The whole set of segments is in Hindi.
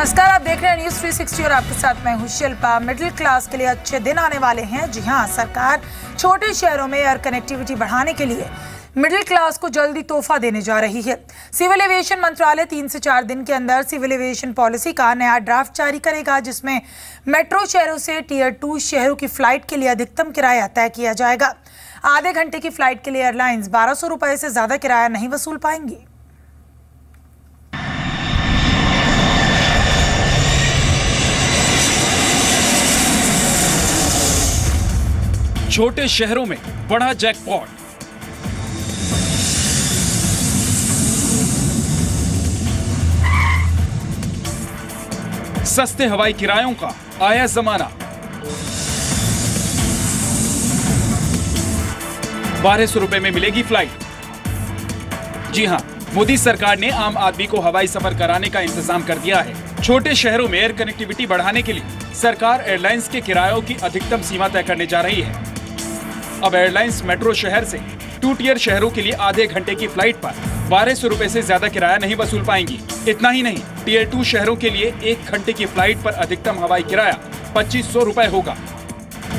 नमस्कार, आप देख रहे हैं न्यूज 360 और आपके साथ मैं हूं शिल्पा। मिडिल क्लास के लिए अच्छे दिन आने वाले हैं। जी हां, सरकार छोटे शहरों में एयर कनेक्टिविटी बढ़ाने के लिए मिडिल क्लास को जल्दी तोहफा देने जा रही है। सिविल एविएशन मंत्रालय 3 से 4 दिन के अंदर सिविल एविएशन पॉलिसी का नया ड्राफ्ट जारी करेगा, जिसमें मेट्रो शहरों से टियर 2 शहरों की फ्लाइट के लिए अधिकतम किराया तय किया जाएगा। आधे घंटे की फ्लाइट के लिए एयरलाइंस 1200 रुपए से ज्यादा किराया नहीं वसूल पाएंगी। छोटे शहरों में बड़ा जैकपॉट। सस्ते हवाई किरायों का आया जमाना। 1200 रुपए में मिलेगी फ्लाइट। जी हां, मोदी सरकार ने आम आदमी को हवाई सफर कराने का इंतजाम कर दिया है। छोटे शहरों में एयर कनेक्टिविटी बढ़ाने के लिए सरकार एयरलाइंस के किरायों की अधिकतम सीमा तय करने जा रही है। अब एयरलाइंस मेट्रो शहर से 2 टियर शहरों के लिए आधे घंटे की फ्लाइट पर 1200 रुपए से ज्यादा किराया नहीं वसूल पाएंगी। इतना ही नहीं, टियर 2 शहरों के लिए 1 घंटे की फ्लाइट पर अधिकतम हवाई किराया 2500 रुपए होगा।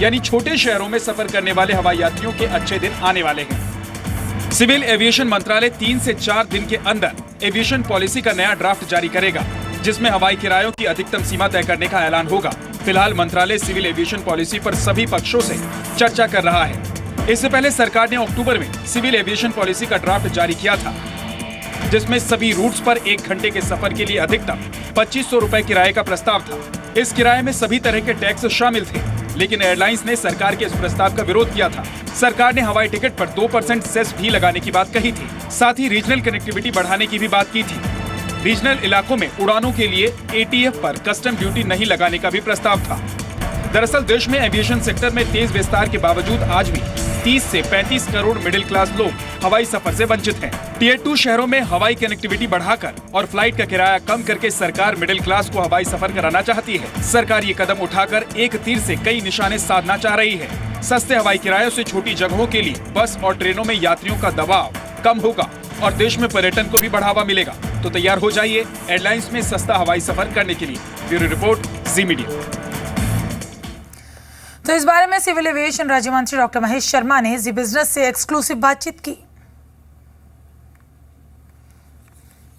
यानी छोटे शहरों में सफर करने वाले हवाई यात्रियों के अच्छे दिन आने वाले हैं। सिविल एविएशन मंत्रालय 3 से 4 दिन के अंदर एविएशन पॉलिसी का नया ड्राफ्ट जारी करेगा, जिसमें हवाई किरायों की अधिकतम सीमा तय करने का ऐलान होगा। फिलहाल मंत्रालय सिविल एविएशन पॉलिसी पर सभी पक्षों से चर्चा कर रहा है। इससे पहले सरकार ने अक्टूबर में सिविल एविएशन पॉलिसी का ड्राफ्ट जारी किया था, जिसमें सभी रूट्स पर 1 घंटे के सफर के लिए अधिकतम 2500 रुपए किराए का प्रस्ताव था। इस किराए में सभी तरह के टैक्स शामिल थे, लेकिन एयरलाइंस ने सरकार के इस प्रस्ताव का विरोध किया था। सरकार ने हवाई टिकट पर 2% सेस भी लगाने की बात कही थी। साथ ही रीजनल कनेक्टिविटी बढ़ाने की भी बात की थी। रीजनल इलाकों में उड़ानों के लिए ATF पर कस्टम ड्यूटी नहीं लगाने का भी प्रस्ताव था। दरअसल देश में एविएशन सेक्टर में तेज विस्तार के बावजूद आज भी 30 से 35 करोड़ मिडिल क्लास लोग हवाई सफर से वंचित हैं। टियर 2 शहरों में हवाई कनेक्टिविटी बढ़ाकर और फ्लाइट का किराया कम करके सरकार मिडिल क्लास को हवाई सफर कराना चाहती है। सरकार ये कदम उठाकर एक तीर से कई निशाने साधना चाह रही है। सस्ते हवाई किरायों से छोटी जगहों के लिए बस और ट्रेनों में यात्रियों का दबाव कम होगा और देश में पर्यटन को भी बढ़ावा मिलेगा। तो तैयार हो जाइए एयरलाइंस में सस्ता हवाई सफर करने के लिए। ब्यूरो रिपोर्ट, जी मीडिया। तो इस बारे में सिविल एविएशन राज्य मंत्री डॉक्टर महेश शर्मा ने जी बिजनेस से एक्सक्लूसिव बातचीत की।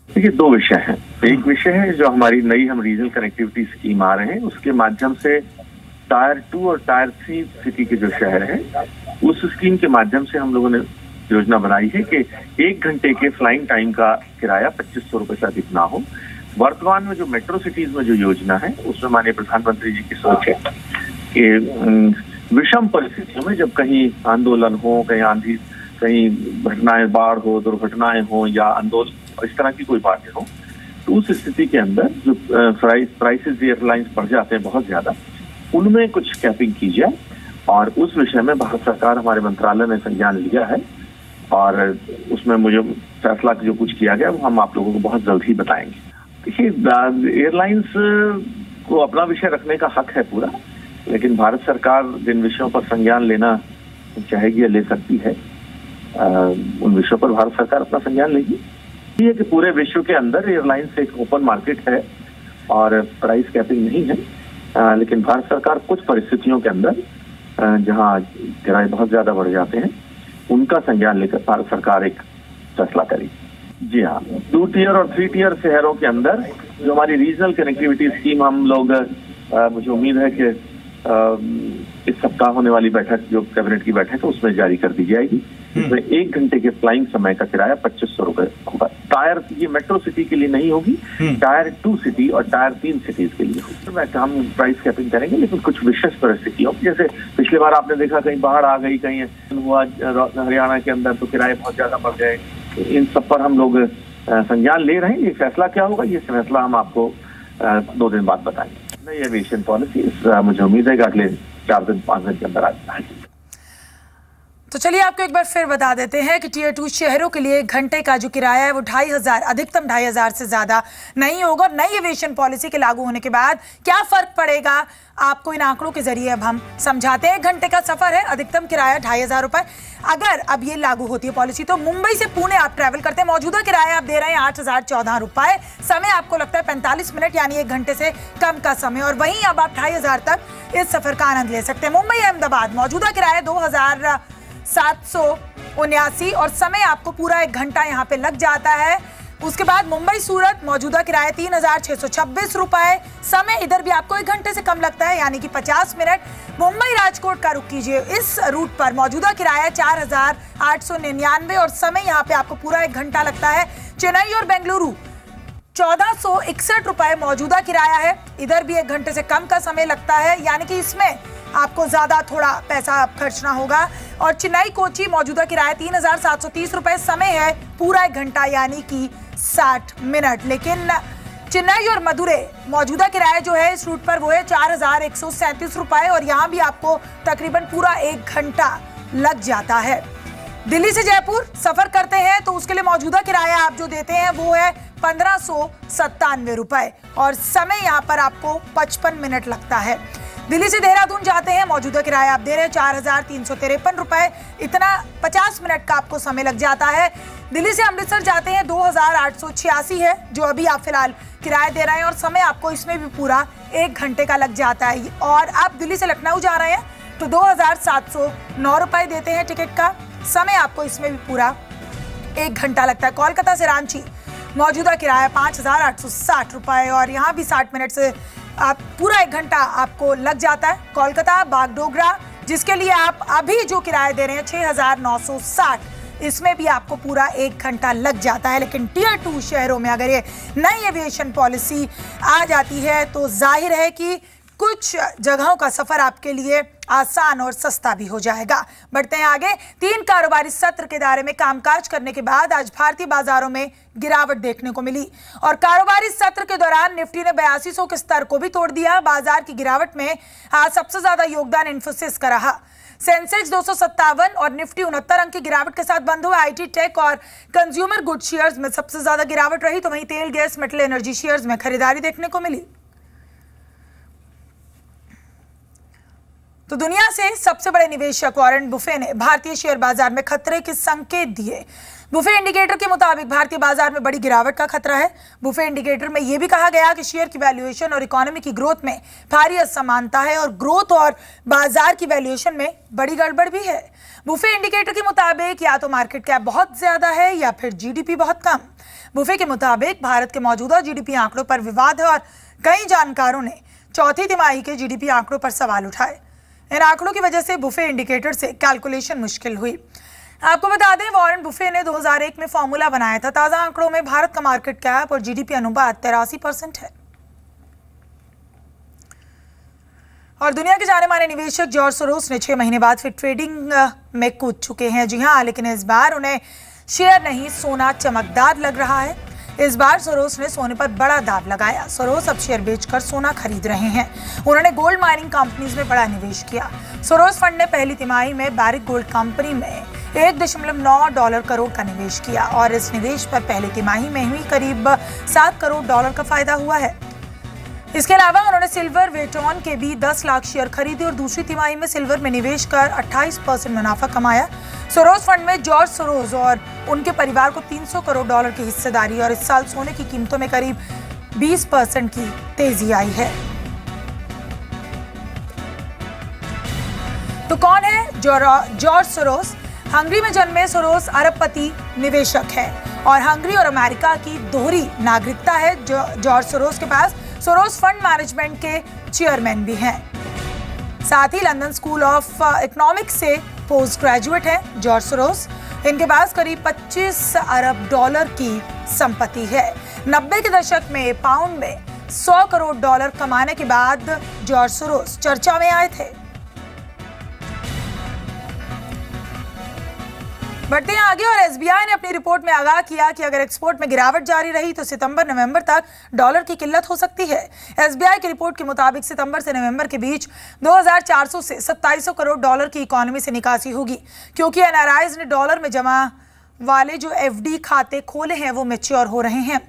देखिए, 2 विषय हैं। एक विषय है जो हमारी नई हम रीजनल कनेक्टिविटी स्कीम आ रहे हैं, उसके माध्यम से टायर 2 और टायर 3 सिटी के जो शहर हैं, उस स्कीम के माध्यम से हम लोगों ने योजना बनाई है कि 1 घंटे के फ्लाइंग टाइम का किराया 2500 रुपए से अधिक ना हो। वर्तमान में जो मेट्रो सिटीज में जो योजना है, उसमें माननीय प्रधानमंत्री जी की सोच है कि विषम परिस्थितियों में जब कहीं आंदोलन हो, कहीं आंधी, कहीं घटनाएं, बाढ़ हो, दुर्घटनाएं हो या आंदोलन, इस तरह की कोई बातें हो, तो उस स्थिति के अंदर जो प्राइसेस एयरलाइंस बढ़ जाते हैं बहुत ज्यादा, उनमें कुछ कैपिंग की जाए। और उस विषय में भारत सरकार, हमारे मंत्रालय ने संज्ञान लिया है और उसमें मुझे फैसला जो कुछ किया गया वो हम आप लोगों को बहुत जल्द ही बताएंगे। देखिए, एयरलाइंस को अपना विषय रखने का हक है पूरा, लेकिन भारत सरकार जिन विषयों पर संज्ञान लेना चाहेगी या ले सकती है, उन विषयों पर भारत सरकार अपना संज्ञान लेगी। ये कि पूरे विश्व के अंदर एयरलाइंस एक ओपन मार्केट है और प्राइस कैपिंग नहीं है, लेकिन भारत सरकार कुछ परिस्थितियों के अंदर जहां किराए बहुत ज्यादा बढ़ जाते हैं, उनका संज्ञान लेकर भारत सरकार एक फैसला करेगी। जी हाँ, 2 टियर और 3 टियर शहरों के अंदर जो हमारी रीजनल कनेक्टिविटी स्कीम हम लोग, मुझे उम्मीद है कि इस सप्ताह होने वाली बैठक, जो कैबिनेट की बैठक है, उसमें जारी कर दी जाएगी। इसमें 1 घंटे के फ्लाइंग समय का किराया 2500 रुपए होगा। टायर, ये मेट्रो सिटी के लिए नहीं होगी, टायर 2 सिटी और टायर 3 सिटीज के लिए होगी। हम प्राइस कैपिंग करेंगे, लेकिन कुछ विशेष परिस्थितियों, जैसे पिछली बार आपने देखा कहीं बाढ़ आ गई, कहीं हुआ हरियाणा के अंदर, तो किराए बहुत ज्यादा बढ़ गए। इन सब पर हम लोग संज्ञान ले रहे हैं। ये फैसला क्या होगा, ये फैसला हम आपको 2 दिन बाद बताएंगे। नई एविएशन पॉलिसी मुझे उम्मीद है कि अगले 4 दिन 5 दिन के अंदर आ जाएगी। तो चलिए आपको एक बार फिर बता देते हैं कि टीयर 2 शहरों के लिए घंटे का जो किराया है वो 2,500 अधिकतम 2,500 से ज्यादा नहीं होगा। नई एविएशन पॉलिसी के लागू होने के बाद क्या फर्क पड़ेगा आपको इन आंकड़ों के जरिए अब हम समझाते हैं। घंटे का सफर है, अधिकतम किराया 2,500 रुपए। अगर अब ये लागू होती है पॉलिसी तो मुंबई से पुणे आप ट्रैवल करते हैं, मौजूदा किराया आप दे रहे हैं 8,014 रुपए। समय आपको लगता है 45 मिनट यानी 1 घंटे से कम का समय, और वहीं अब आप 2,500 तक इस सफर का आनंद ले सकते हैं। मुंबई अहमदाबाद मौजूदा किराया 2,779 और समय आपको पूरा 1 घंटा यहाँ पे लग जाता है। उसके बाद मुंबई सूरत मौजूदा किराया 3,626 रुपए, समय इधर भी आपको 1 घंटे से कम लगता है यानी कि 50 मिनट। मुंबई राजकोट का रुख कीजिए, इस रूट पर मौजूदा किराया 4,899 और समय यहाँ पे आपको पूरा 1 घंटा लगता है। चेन्नई और बेंगलुरु 1,461 रुपए मौजूदा किराया है, इधर भी 1 घंटे से कम का समय लगता है यानी कि इसमें आपको ज्यादा थोड़ा पैसा खर्चना होगा। और चेन्नई कोची मौजूदा किराया 3,730 रुपए, समय है पूरा 1 घंटा यानी कि 60 मिनट। लेकिन चेन्नई और मदुरै मौजूदा किराया जो है इस रूट पर वो है 4,137 रुपए और यहाँ भी आपको तकरीबन पूरा 1 घंटा लग जाता है। दिल्ली से जयपुर सफर करते हैं तो उसके लिए मौजूदा किराया आप जो देते हैं वो है 1,597 रुपए और समय यहाँ पर आपको 55 मिनट लगता है। दिल्ली से देहरादून जाते हैं, मौजूदा किराया आप दे रहे हैं 4,353 रुपए, इतना 50 मिनट का आपको समय लग जाता है। दिल्ली से अमृतसर जाते हैं 2,886 है जो अभी आप फिलहाल किराया दे रहे हैं और समय आपको इसमें भी पूरा 1 घंटे का लग जाता है। और आप दिल्ली से लखनऊ जा रहे हैं तो 2,709 रुपए देते हैं टिकट का, समय आपको इसमें भी पूरा 1 घंटा लगता है। कोलकाता से रांची मौजूदा किराया 5,860 रुपए और यहाँ भी 60 मिनट से आप पूरा 1 घंटा आपको लग जाता है। कोलकाता बागडोगरा जिसके लिए आप अभी जो किराया दे रहे हैं 6,960, इसमें भी आपको पूरा 1 घंटा लग जाता है। लेकिन टीयर 2 शहरों में अगर ये नई एविएशन पॉलिसी आ जाती है तो जाहिर है कि कुछ जगहों का सफर आपके लिए आसान और सस्ता भी हो जाएगा। बढ़ते हैं आगे। 3 कारोबारी सत्र के दायरे में कामकाज करने के बाद आज भारतीय बाजारों में गिरावट देखने को मिली और कारोबारी सत्र के दौरान निफ्टी ने 8200 के स्तर को भी तोड़ दिया। बाजार की गिरावट में आज सबसे ज्यादा योगदान इन्फोसिस का रहा। सेंसेक्स 257 और निफ्टी 69 अंक की गिरावट के साथ बंद हुआ। आईटी टेक और कंज्यूमर गुड शेयर्स में सबसे ज्यादा गिरावट रही तो वहीं तेल गैस मेटल एनर्जी शेयर्स में खरीदारी देखने को मिली। तो दुनिया से सबसे बड़े निवेशक वॉरेन बुफे ने भारतीय शेयर बाजार में खतरे के संकेत दिए। बुफे इंडिकेटर के मुताबिक भारतीय बाजार में बड़ी गिरावट का खतरा है। बुफे इंडिकेटर में यह भी कहा गया कि शेयर की वैल्यूएशन और इकोनॉमी की ग्रोथ में भारी असमानता है और ग्रोथ और बाजार की वैल्यूएशन में बड़ी गड़बड़ भी है। बुफे इंडिकेटर के मुताबिक या तो मार्केट कैप बहुत ज्यादा है या फिर जीडीपी बहुत कम। बुफे के मुताबिक भारत के मौजूदा जीडीपी आंकड़ों पर विवाद है और कई जानकारों ने चौथी तिमाही के जीडीपी आंकड़ों पर सवाल उठाए। इन आंकड़ों की वजह से बुफे इंडिकेटर से कैलकुलेशन मुश्किल हुई। आपको बता दें वॉरेन बुफे ने 2001 में फॉर्मूला बनाया था। ताजा आंकड़ों में भारत का मार्केट कैप और जीडीपी अनुपात 83% है। और दुनिया के जाने माने निवेशक जॉर्ज सोरोस ने 6 महीने बाद फिर ट्रेडिंग में कूद चुके हैं। जी हाँ, लेकिन इस बार उन्हें शेयर नहीं सोना चमकदार लग रहा है। इस बार सोरोस ने सोने पर बड़ा दाव लगाया। सोरोस अब शेयर बेचकर सोना खरीद रहे हैं। उन्होंने गोल्ड माइनिंग कंपनीज में बड़ा निवेश किया। सोरोस फंड ने पहली तिमाही में बैरिक गोल्ड कंपनी में $1.9 करोड़ का निवेश किया और इस निवेश पर पहली तिमाही में ही करीब $7 करोड़ का फायदा हुआ है। इसके अलावा उन्होंने सिल्वर वेटॉन के भी 10 लाख शेयर खरीदे और दूसरी तिमाही में सिल्वर में निवेश कर 28% मुनाफा कमाया। सोरोस फंड में जॉर्ज सोरोस और उनके परिवार को $300 करोड़ की हिस्सेदारी और इस साल सोने की कीमतों में करीब 20% की तेजी आई है। तो कौन है जॉर्ज सोरोस? हंगरी में जन्मे सोरोस अरबपति निवेशक है और हंगरी और अमेरिका की दोहरी नागरिकता है। जॉर्ज सोरोस के पास सोरोस फंड मैनेजमेंट के चेयरमैन भी हैं। साथ ही लंदन स्कूल ऑफ इकोनॉमिक्स से पोस्ट ग्रेजुएट हैं जॉर्ज सोरोस। इनके पास करीब $25 अरब की संपत्ति है। 90 के दशक में पाउंड में $100 करोड़ कमाने के बाद जॉर्ज सोरोस चर्चा में आए थे। बढ़ते हैं आगे और एसबीआई ने अपनी रिपोर्ट में आगाह किया कि अगर एक्सपोर्ट में गिरावट जारी रही तो सितंबर नवंबर तक डॉलर की किल्लत हो सकती है। एसबीआई की रिपोर्ट के मुताबिक सितंबर से नवंबर के बीच 2400 से 2700 करोड़ डॉलर की इकोनॉमी से निकासी होगी, क्योंकि एनआरआईज ने डॉलर में जमा वाले जो एफडी खाते खोले हैं वो मैच्योर हो रहे हैं।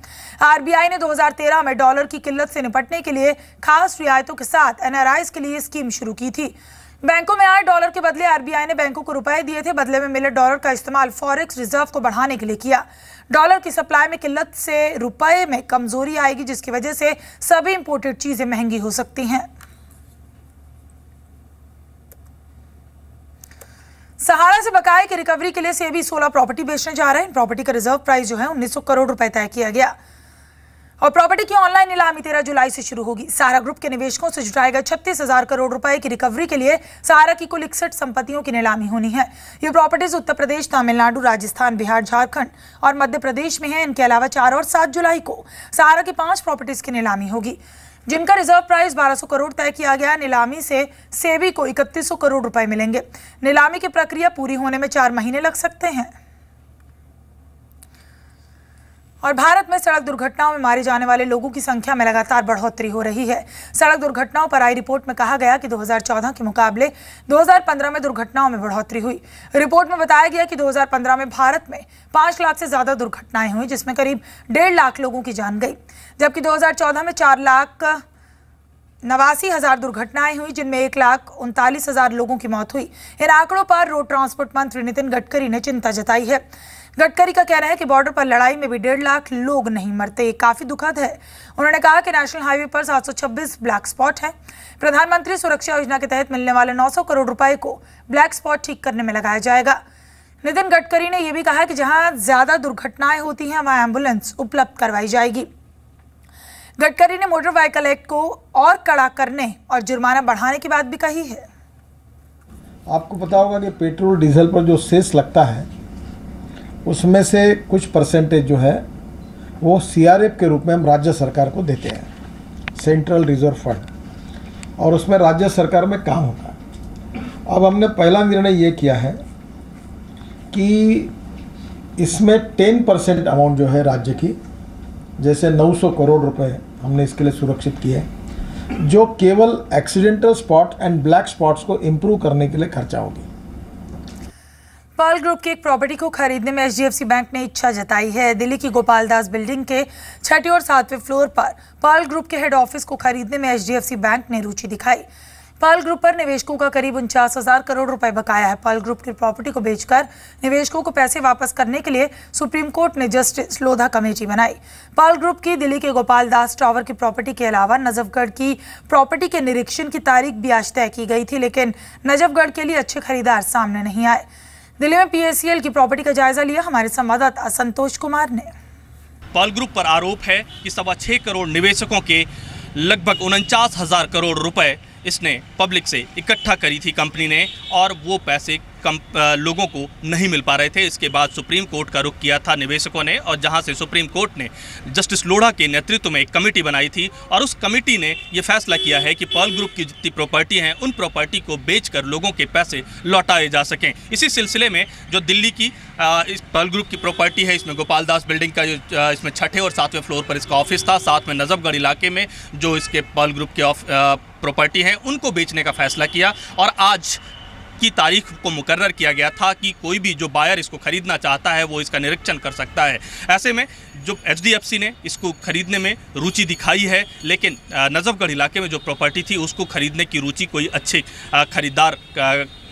आरबीआई ने 2013 में डॉलर की किल्लत से निपटने के लिए खास रियायतों के साथ एनआरआईज के लिए स्कीम शुरू की थी। बैंकों में आए डॉलर के बदले आरबीआई ने बैंकों को रुपए दिए थे। बदले में मिले डॉलर का इस्तेमाल फॉरेक्स रिजर्व को बढ़ाने के लिए किया। डॉलर की सप्लाई में किल्लत से रुपए में कमजोरी आएगी, जिसकी वजह से सभी इंपोर्टेड चीजें महंगी हो सकती हैं। सहारा से बकाये की रिकवरी के लिए सेबी 16 प्रॉपर्टी बेचने जा रहे हैं। प्रॉपर्टी का रिजर्व प्राइस जो है 1900 करोड़ रुपए तय किया गया और प्रॉपर्टी की ऑनलाइन नीलामी 13 जुलाई से शुरू होगी। सहारा ग्रुप के निवेशकों से जुटाए गए 36,000 करोड़ रुपए की रिकवरी के लिए सहारा की कुल 61 संपत्तियों की नीलामी होनी है। ये प्रॉपर्टीज उत्तर प्रदेश, तमिलनाडु, राजस्थान, बिहार, झारखंड और मध्य प्रदेश में है। इनके अलावा 4 और 7 जुलाई को सहारा की 5 प्रॉपर्टीज की नीलामी होगी, जिनका रिजर्व प्राइस 1200 करोड़ तय किया गया। नीलामी से सेबी को 3100 करोड़ रुपए मिलेंगे। नीलामी की प्रक्रिया पूरी होने में 4 महीने लग सकते हैं। और भारत में सड़क दुर्घटनाओं में मारे जाने वाले लोगों की संख्या में लगातार बढ़ोतरी हो रही है। सड़क दुर्घटनाओं पर आई रिपोर्ट में कहा गया कि 2014 के मुकाबले 2015 में दुर्घटनाओं में बढ़ोतरी हुई। रिपोर्ट में बताया गया कि 2015 में भारत में 5 लाख से ज्यादा दुर्घटनाएं हुई, जिसमें करीब 1.5 लाख लोगों की जान गई, जबकि 2014 में 4,89,000 दुर्घटनाएं हुई, जिनमें 1,39,000 लोगों की मौत हुई। इन आंकड़ों पर रोड ट्रांसपोर्ट मंत्री नितिन गडकरी ने चिंता जताई है। गडकरी का कहना है कि बॉर्डर पर लड़ाई में भी 1.5 लाख लोग नहीं मरते, ये काफी दुखद है। उन्होंने कहा कि नेशनल हाईवे पर 726 ब्लैक स्पॉट है। प्रधानमंत्री सुरक्षा योजना के तहत मिलने वाले 900 करोड़ रुपए को ब्लैक स्पॉट ठीक करने में लगाया जाएगा। नितिन गडकरी ने यह भी कहा कि जहां ज्यादा दुर्घटनाएं होती हैं वहां एम्बुलेंस उपलब्ध करवाई जाएगी। गडकरी ने मोटर व्हीकल एक्ट को और कड़ा करने और जुर्माना बढ़ाने की बात भी कही है। आपको पता होगा कि पेट्रोल डीजल पर जो सेस लगता है उसमें से कुछ परसेंटेज जो है वो सीआरएफ के रूप में हम राज्य सरकार को देते हैं, सेंट्रल रिजर्व फंड, और उसमें राज्य सरकार में काम होता है। अब हमने पहला निर्णय ये किया है कि इसमें 10% अमाउंट जो है राज्य की, जैसे 900 करोड़ रुपए हमने इसके लिए सुरक्षित किए, जो केवल accidental spot and black spots को इम्प्रूव करने के लिए खर्चा होगी। पर्ल ग्रुप की एक प्रॉपर्टी को खरीदने में एचडीएफसी बैंक ने इच्छा जताई है। दिल्ली की गोपाल दास बिल्डिंग के 6ठे और 7वें फ्लोर पर पर्ल ग्रुप के हेड ऑफिस को खरीदने में एचडीएफसी बैंक ने रुचि दिखाई। पर्ल ग्रुप पर निवेशकों का करीब 49,000 करोड़ रुपए बकाया है। पर्ल ग्रुप की प्रॉपर्टी को बेचकर निवेशकों को पैसे वापस करने के लिए सुप्रीम कोर्ट ने जस्टिस लोधा कमेटी बनाई। पर्ल ग्रुप की दिल्ली के गोपाल दास टावर की प्रॉपर्टी के अलावा नजफगढ़ की प्रॉपर्टी के निरीक्षण की तारीख भी आज तय की गई थी, लेकिन नजफगढ़ के लिए अच्छे खरीदार सामने नहीं आए। दिल्ली में पीएससीएल की प्रॉपर्टी का जायजा लिया हमारे संवाददाता संतोष कुमार ने। पर्ल ग्रुप पर आरोप है कि 6.25 करोड़ निवेशकों के लगभग 49,000 करोड़ रुपए इसने पब्लिक से इकट्ठा करी थी कंपनी ने, और वो पैसे लोगों को नहीं मिल पा रहे थे। इसके बाद सुप्रीम कोर्ट का रुख किया था निवेशकों ने, और जहां से सुप्रीम कोर्ट ने जस्टिस लोढ़ा के नेतृत्व में एक कमेटी बनाई थी, और उस कमेटी ने ये फैसला किया है कि पर्ल ग्रुप की जितनी प्रॉपर्टी हैं उन प्रॉपर्टी को बेचकर लोगों के पैसे लौटाए जा सकें। इसी सिलसिले में जो दिल्ली की इस पर्ल ग्रुप की प्रॉपर्टी है, इसमें गोपाल दास बिल्डिंग का जो इसमें 6ठे और 7वें फ्लोर पर इसका ऑफिस था, साथ में नजफगढ़ इलाके में जो इसके पर्ल ग्रुप के प्रॉपर्टी हैं उनको बेचने का फैसला किया, और आज की तारीख को मुकर्रर किया गया था कि कोई भी जो बायर इसको खरीदना चाहता है वो इसका निरीक्षण कर सकता है। ऐसे में जो एचडीएफसी ने इसको खरीदने में रुचि दिखाई है, लेकिन नजफगढ़ इलाके में जो प्रॉपर्टी थी उसको खरीदने की रुचि कोई अच्छे खरीदार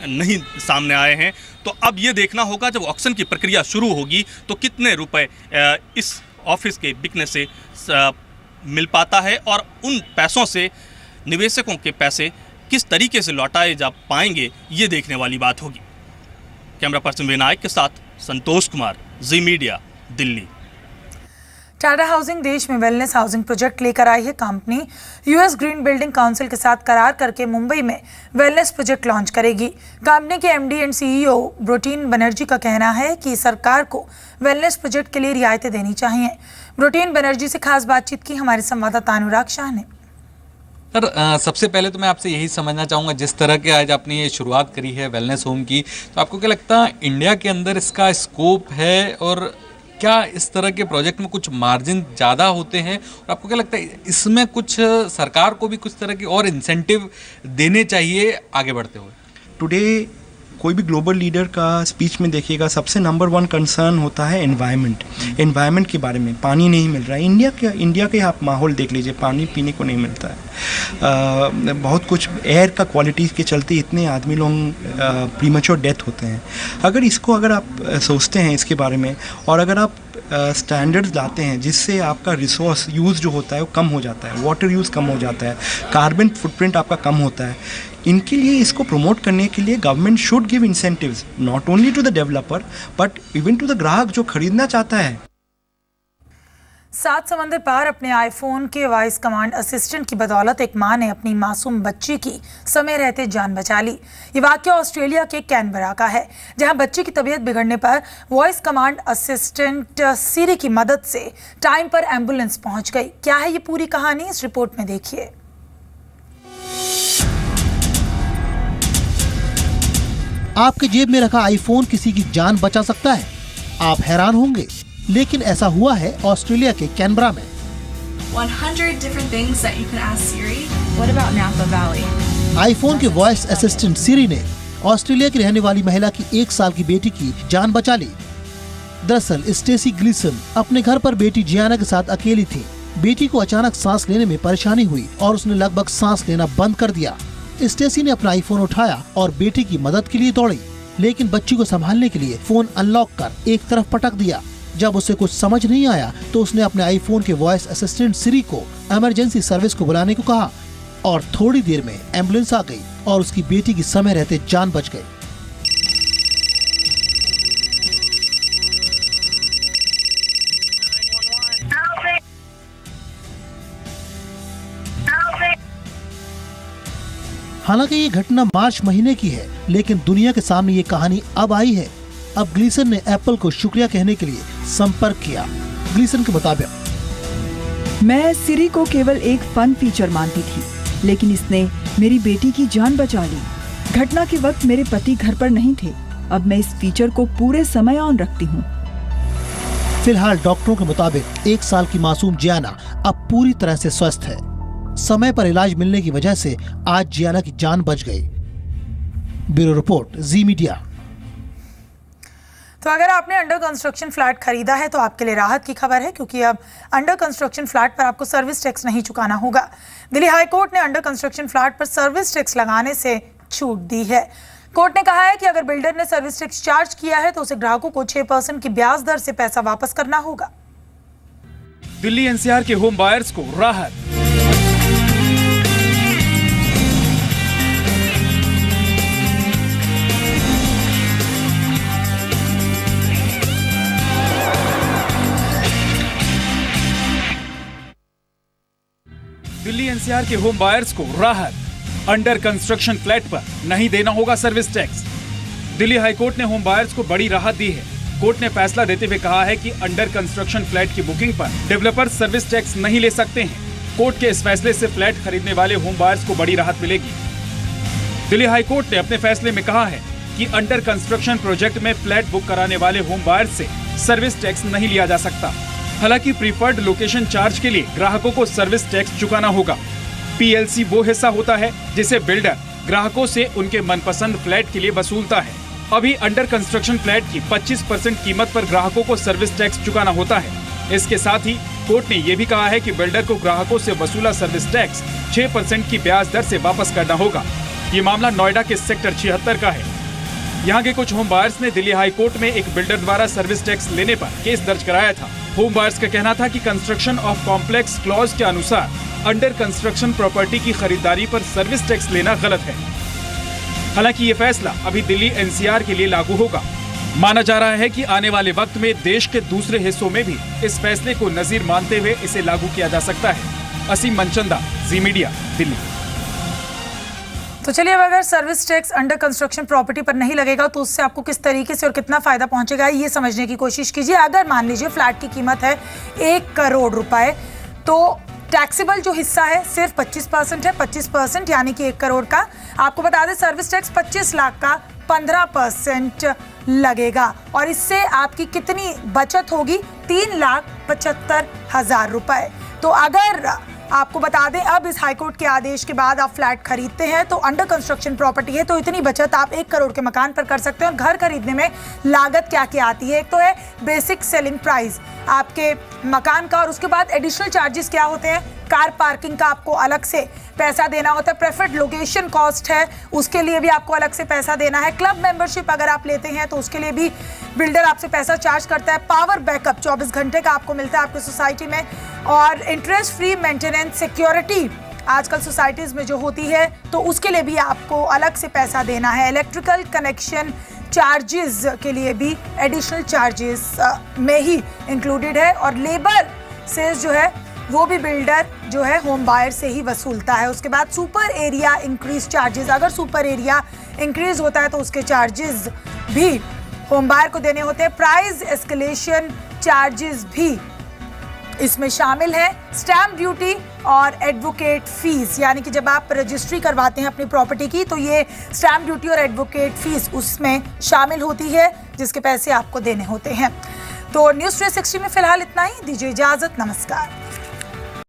नहीं सामने आए हैं। तो अब ये देखना होगा जब ऑक्शन की प्रक्रिया शुरू होगी तो कितने रुपए इस ऑफिस के बिकने से मिल पाता है, और उन पैसों से निवेशकों के पैसे किस तरीके से लौटाए जा पाएंगे, ये देखने वाली बात होगी। कैमरा पर्सन विनायक के साथ संतोष कुमार, जी मीडिया, दिल्ली। टाटा हाउसिंग देश में वेलनेस हाउसिंग प्रोजेक्ट लेकर आई है। Company US green building council के साथ करार करके मुंबई में वेलनेस प्रोजेक्ट लॉन्च करेगी। कंपनी के एमडी एंड सीईओ ब्रोटीन बनर्जी का कहना है कि सरकार को वेलनेस प्रोजेक्ट के लिए रियायतें देनी चाहिए। ब्रोटीन बनर्जी से खास बातचीत की हमारे संवाददाता अनुराग शाह ने। सर सबसे पहले तो मैं आपसे यही समझना चाहूँगा, जिस तरह के आज आपने ये शुरुआत करी है वेलनेस होम की, तो आपको क्या लगता है इंडिया के अंदर इसका स्कोप है, और क्या इस तरह के प्रोजेक्ट में कुछ मार्जिन ज़्यादा होते हैं, और आपको क्या लगता है इसमें कुछ सरकार को भी कुछ तरह की और इंसेंटिव देने चाहिए आगे बढ़ते हुए? टुडे कोई भी ग्लोबल लीडर का स्पीच में देखिएगा सबसे नंबर 1 कंसर्न होता है एनवायरनमेंट के बारे में। पानी नहीं मिल रहा है, इंडिया के आप माहौल देख लीजिए, पानी पीने को नहीं मिलता है। बहुत कुछ एयर का क्वालिटी के चलते इतने आदमी लोग प्रीमेच्योर डेथ होते हैं। अगर आप सोचते हैं इसके बारे में, और अगर आप स्टैंडर्ड्स लाते हैं जिससे आपका रिसोर्स यूज़ जो होता है वो कम हो जाता है, वाटर यूज़ कम हो जाता है, कार्बन फुटप्रिंट आपका कम होता है, इनके लिए इसको प्रमोट करने के लिए government should give incentives not only to the developer but even to the ग्राहक जो खरीदना चाहता है। 7 समंदर पार अपने आईफोन के वॉइस कमांड असिस्टेंट की बदौलत एक मां ने अपनी मासूम बच्ची की समय रहते जान बचा ली। ये वाकया ऑस्ट्रेलिया के कैनबरा का है, जहां बच्ची की तबीयत बिगड़ने पर वॉइस कमांड असिस्टेंट सिरी की मदद से टाइम पर एम्बुलेंस पहुंच गई। क्या है ये पूरी कहानी, इस रिपोर्ट में देखिए। आपके जेब में रखा आईफोन किसी की जान बचा सकता है, आप हैरान होंगे, लेकिन ऐसा हुआ है ऑस्ट्रेलिया के कैनबरा में। 100 different things that you can ask Siri. What about Napa Valley? IPhone के वॉइस असिस्टेंट सिरी ने ऑस्ट्रेलिया की रहने वाली महिला की 1 साल की बेटी की जान बचा ली। दरअसल स्टेसी ग्लीसन अपने घर पर बेटी जियाना के साथ अकेली थी। बेटी को अचानक सांस लेने में परेशानी हुई और उसने लगभग सांस लेना बंद कर दिया। स्टेसी ने अपना आईफोन उठाया और बेटी की मदद के लिए दौड़ी, लेकिन बच्ची को संभालने के लिए फोन अनलॉक कर एक तरफ पटक दिया। जब उसे कुछ समझ नहीं आया तो उसने अपने आईफोन के वॉइस असिस्टेंट सिरी को इमरजेंसी सर्विस को बुलाने को कहा और थोड़ी देर में एम्बुलेंस आ गई और उसकी बेटी की समय रहते जान बच गई। हालांकि ये घटना मार्च महीने की है, लेकिन दुनिया के सामने ये कहानी अब आई है। अब ग्लीसन ने एप्पल को शुक्रिया कहने के लिए संपर्क किया। ग्लीसन के मुताबिक, मैं सिरी को केवल एक फन फीचर मानती थी, लेकिन इसने मेरी बेटी की जान बचा ली। घटना के वक्त मेरे पति घर पर नहीं थे। अब मैं इस फीचर को पूरे समय ऑन रखती हूँ। फिलहाल डॉक्टरों के मुताबिक 1 साल की मासूम जियाना अब पूरी तरह से स्वस्थ है। समय पर इलाज मिलने की वजह से आज जियाना की जान बच गई। ब्यूरो रिपोर्ट, जी मीडिया। तो अगर आपने अंडर कंस्ट्रक्शन फ्लैट खरीदा है तो आपके लिए राहत की खबर है, क्योंकि अब अंडर कंस्ट्रक्शन फ्लैट पर आपको सर्विस टैक्स नहीं चुकाना होगा। दिल्ली हाई कोर्ट ने अंडर कंस्ट्रक्शन फ्लैट पर सर्विस टैक्स लगाने से छूट दी है। कोर्ट ने कहा है कि अगर बिल्डर ने सर्विस टैक्स चार्ज किया है तो उसे ग्राहकों को 6% की ब्याज दर से पैसा वापस करना होगा। दिल्ली एनसीआर के होम बायर्स को राहत। दिल्ली एनसीआर के होम बायर्स को राहत। अंडर कंस्ट्रक्शन फ्लैट पर नहीं देना होगा सर्विस टैक्स। दिल्ली हाईकोर्ट ने होम बायर्स को बड़ी राहत दी है। कोर्ट ने फैसला देते हुए कहा है कि अंडर कंस्ट्रक्शन फ्लैट की बुकिंग पर डेवलपर सर्विस टैक्स नहीं ले सकते हैं। कोर्ट के इस फैसले से फ्लैट खरीदने वाले होम बायर्स को बड़ी राहत मिलेगी। दिल्ली हाईकोर्ट ने अपने फैसले में कहा है कि अंडर कंस्ट्रक्शन प्रोजेक्ट में फ्लैट बुक कराने वाले होम बायर्स से सर्विस टैक्स नहीं लिया जा सकता। हालांकि प्रीफर्ड लोकेशन चार्ज के लिए ग्राहकों को सर्विस टैक्स चुकाना होगा। पीएलसी वो हिस्सा होता है जिसे बिल्डर ग्राहकों से उनके मनपसंद फ्लैट के लिए वसूलता है। अभी अंडर कंस्ट्रक्शन फ्लैट की 25% कीमत पर ग्राहकों को सर्विस टैक्स चुकाना होता है। इसके साथ ही कोर्ट ने ये भी कहा है कि बिल्डर को ग्राहकों से वसूला सर्विस टैक्स 6% की ब्याज दर से वापस करना होगा। ये मामला नोएडा के सेक्टर 76 का है। यहाँ के कुछ होम बायर्स ने दिल्ली हाई कोर्ट में एक बिल्डर द्वारा सर्विस टैक्स लेने पर केस दर्ज कराया था। होम बायर्स का कहना था कि कंस्ट्रक्शन ऑफ कॉम्प्लेक्स क्लॉज के अनुसार अंडर कंस्ट्रक्शन प्रॉपर्टी की खरीदारी पर सर्विस टैक्स लेना गलत है। हालांकि ये फैसला अभी दिल्ली एनसीआर के लिए लागू होगा। माना जा रहा है कि आने वाले वक्त में देश के दूसरे हिस्सों में भी इस फैसले को नजीर मानते हुए इसे लागू किया जा सकता है। असीम मनचंदा, जी मीडिया, दिल्ली। तो चलिए, अब अगर service tax under construction property पर नहीं लगेगा तो उससे आपको किस तरीके से और कितना फायदा पहुंचेगा, ये समझने की कोशिश कीजिए। अगर मान लीजिए फ्लैट की कीमत है 1 करोड़ रुपए, तो टैक्सेबल जो हिस्सा है सिर्फ 25% है, 25% यानी कि 1 करोड़ का। आपको बता दें सर्विस टैक्स 25 लाख का 15% लगेगा और इससे आपकी कितनी बचत होगी? 3,75,000 रुपए। तो अगर आपको बता दें अब इस हाईकोर्ट के आदेश के बाद आप फ्लैट खरीदते हैं तो अंडर कंस्ट्रक्शन प्रॉपर्टी है तो इतनी बचत आप 1 करोड़ के मकान पर कर सकते हैं। और घर खरीदने में लागत क्या क्या आती है? एक तो है बेसिक सेलिंग प्राइस आपके मकान का और उसके बाद एडिशनल चार्जेस क्या होते हैं? कार पार्किंग का आपको अलग से पैसा देना होता है, प्रेफर्ड लोकेशन कॉस्ट है उसके लिए भी आपको अलग से पैसा देना है, क्लब मेंबरशिप अगर आप लेते हैं तो उसके लिए भी बिल्डर आपसे पैसा चार्ज करता है, पावर बैकअप 24 घंटे का आपको मिलता है आपकी सोसाइटी में, और इंटरेस्ट फ्री मेंटेनेंस सिक्योरिटी आजकल सोसाइटीज में जो होती है तो उसके लिए भी आपको अलग से पैसा देना है। इलेक्ट्रिकल कनेक्शन चार्जेस के लिए भी एडिशनल चार्जेस में ही इंक्लूडेड है और लेबर सेस जो है वो भी बिल्डर जो है होम बायर से ही वसूलता है। उसके बाद सुपर एरिया इंक्रीज चार्जेस, अगर सुपर एरिया इंक्रीज होता है तो उसके चार्जेस भी होम बायर को देने होते हैं। प्राइस एस्केलेशन चार्जेस भी इसमें शामिल है। स्टैम्प ड्यूटी और एडवोकेट फीस, यानी कि जब आप रजिस्ट्री करवाते हैं अपनी प्रॉपर्टी की तो ये स्टैम्प ड्यूटी और एडवोकेट फीस उसमें शामिल होती है जिसके पैसे आपको देने होते हैं। तो न्यूज़ 360 में फिलहाल इतना ही, दीजिए इजाजत, नमस्कार।